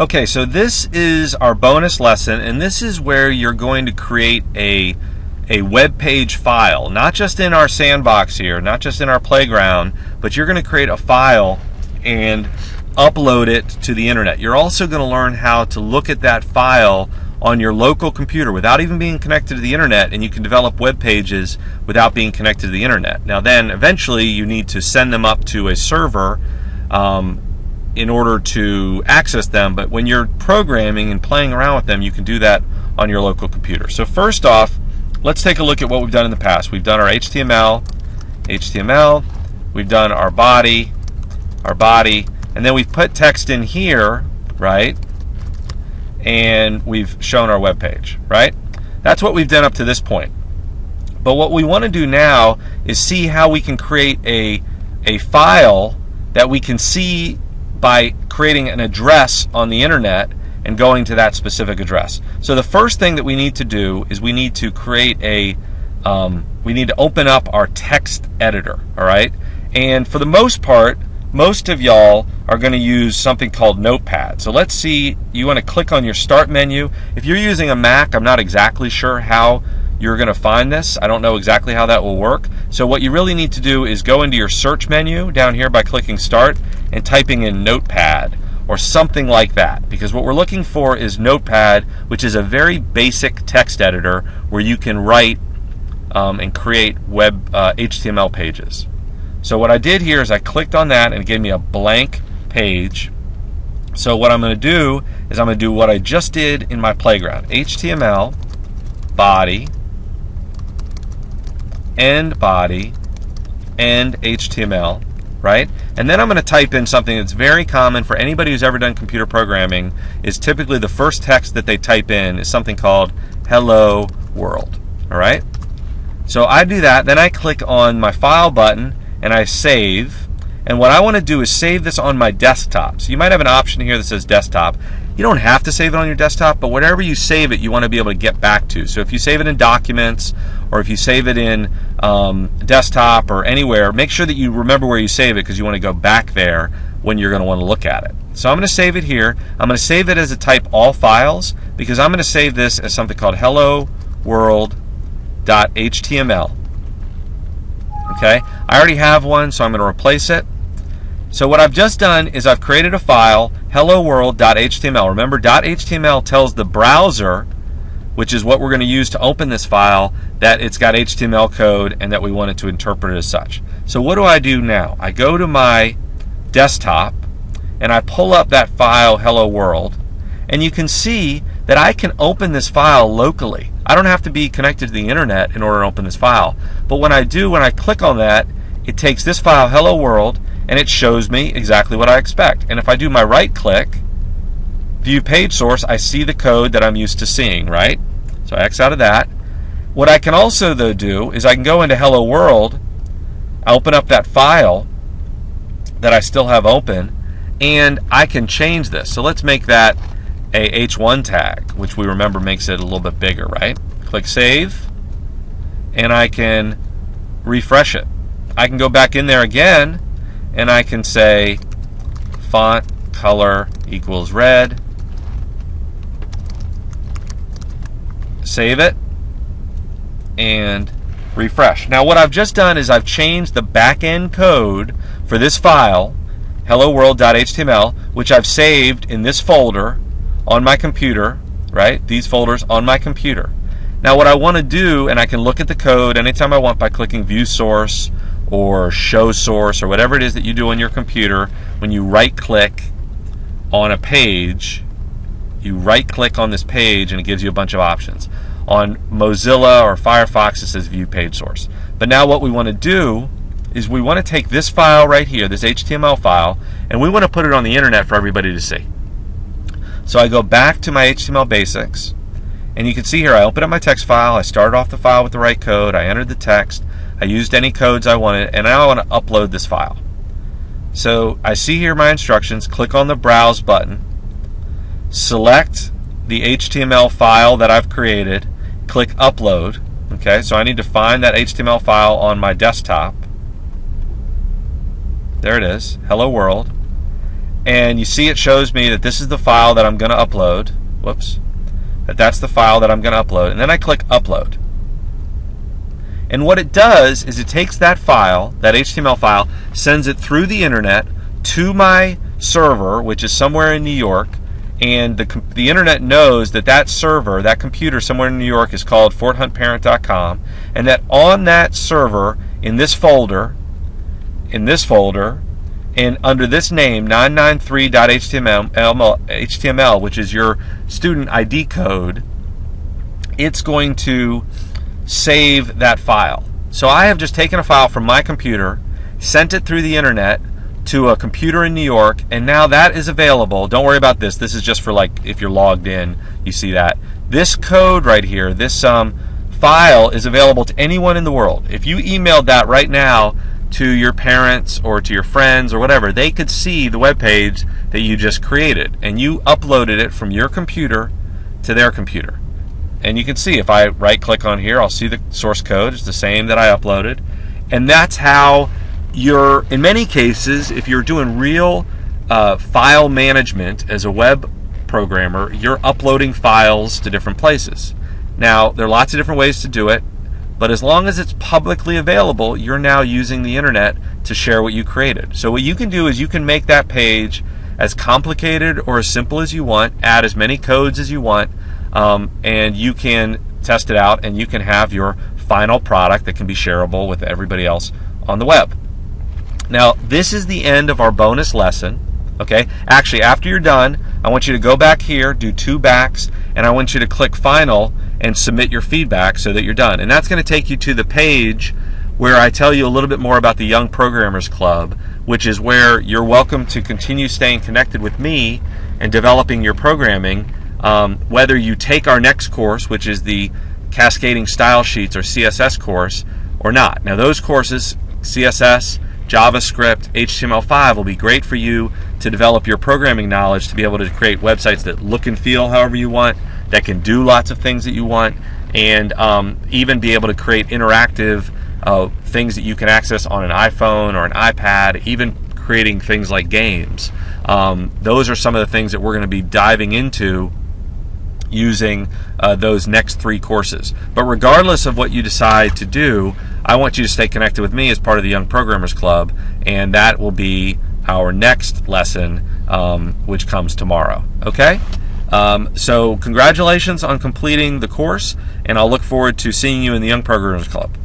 Okay, so this is our bonus lesson, and this is where you're going to create a web page file, not just in our sandbox here, not just in our playground, but you're going to create a file and upload it to the internet. You're also going to learn how to look at that file on your local computer without even being connected to the internet, and you can develop web pages without being connected to the internet. Now then, eventually you need to send them up to a server in order to access them, but when you're programming and playing around with them, you can do that on your local computer. So first off, let's take a look at what we've done in the past. We've done our HTML, we've done our body, and then we've put text in here, right? And we've shown our web page, right? That's what we've done up to this point. But what we want to do now is see how we can create a file that we can see by creating an address on the internet and going to that specific address. So the first thing that we need to do is we need to create we need to open up our text editor, all right? And for the most part, most of y'all are going to use something called Notepad. So let's see, you want to click on your start menu. If you're using a Mac, I'm not exactly sure how you're going to find this. I don't know exactly how that will work. So what you really need to do is go into your search menu down here by clicking start and typing in Notepad or something like that, because what we're looking for is Notepad, which is a very basic text editor where you can write and create web HTML pages. So what I did here is I clicked on that and it gave me a blank page. So what I'm going to do is I'm going to do what I just did in my playground. HTML, body, end body, end HTML, right? And then I'm going to type in something that's very common for anybody who's ever done computer programming. Is typically the first text that they type in is something called hello world, all right? So I do that, then I click on my file button and I save. And what I want to do is save this on my desktop. So you might have an option here that says desktop. You don't have to save it on your desktop, but wherever you save it, you want to be able to get back to. So if you save it in documents, or if you save it in desktop or anywhere, make sure that you remember where you save it, because you want to go back there when you're going to want to look at it. So I'm going to save it here. I'm going to save it as a type all files, because I'm going to save this as something called hello world.html. Okay, I already have one, so I'm going to replace it. So what I've just done is I've created a file, hello world.html. Remember, .html tells the browser, which is what we're going to use to open this file, that it's got HTML code and that we want it to interpret it as such. So what do I do now? I go to my desktop and I pull up that file, hello world, and you can see that I can open this file locally. I don't have to be connected to the internet in order to open this file. But when I click on that, it takes this file, hello world, and it shows me exactly what I expect. And if I do my right click, view page source, I see the code that I'm used to seeing, right? So I X out of that. What I can also though do is I can go into hello world, open up that file that I still have open, and I can change this. So let's make that a H1 tag, which we remember makes it a little bit bigger, right? Click save, and I can refresh it. I can go back in there again, and I can say font color equals red, save it, and refresh. Now what I've just done is I've changed the back-end code for this file, hello world.html, which I've saved in this folder on my computer, right? These folders on my computer. Now what I want to do, and I can look at the code anytime I want by clicking view source or show source or whatever it is that you do on your computer. When you right click on a page, you right click on this page and it gives you a bunch of options. On Mozilla or Firefox it says view page source. But now what we want to do is we want to take this file right here, this HTML file, and we want to put it on the internet for everybody to see. So I go back to my HTML basics, and you can see here I open up my text file, I started off the file with the right code, I entered the text, I used any codes I wanted, and now I want to upload this file. So I see here my instructions, click on the browse button, select the HTML file that I've created, click upload. Okay, so I need to find that HTML file on my desktop. There it is, hello world. and you see it shows me that this is the file that I'm going to upload. Whoops. That's the file that I'm going to upload. And then I click Upload. And what it does is it takes that file, that HTML file, sends it through the internet to my server, which is somewhere in New York, and the internet knows that that server, that computer somewhere in New York, is called forthuntparent.com, and that on that server, in this folder, and under this name, 993.html, which is your student ID code, it's going to save that file. So I have just taken a file from my computer, sent it through the internet to a computer in New York, and now that is available. Don't worry about this. This is just for, like, if you're logged in, you see that. This code right here, this file is available to anyone in the world. If you emailed that right now to your parents or to your friends or whatever, they could see the web page that you just created, and you uploaded it from your computer to their computer. And you can see, if I right click on here, I'll see the source code. It's the same that I uploaded. And that's how you're, in many cases, if you're doing real file management as a web programmer, you're uploading files to different places. Now, there are lots of different ways to do it, but as long as it's publicly available, you're now using the internet to share what you created. So what you can do is you can make that page as complicated or as simple as you want, add as many codes as you want, and you can test it out, and you can have your final product that can be shareable with everybody else on the web. Now, this is the end of our bonus lesson. Okay, actually, after you're done, I want you to go back here, do 2 backs, and I want you to click Final and submit your feedback so that you're done. And that's going to take you to the page where I tell you a little bit more about the Young Programmers Club, which is where you're welcome to continue staying connected with me and developing your programming, whether you take our next course, which is the Cascading Style Sheets or CSS course, or not. Now, those courses, CSS, JavaScript, HTML5, will be great for you to develop your programming knowledge to be able to create websites that look and feel however you want, that can do lots of things that you want, and even be able to create interactive things that you can access on an iPhone or an iPad, even creating things like games. Those are some of the things that we're going to be diving into using those next 3 courses. But regardless of what you decide to do, I want you to stay connected with me as part of the Young Programmers Club, and that will be our next lesson, which comes tomorrow. Okay? So congratulations on completing the course, and I'll look forward to seeing you in the Young Programmers Club.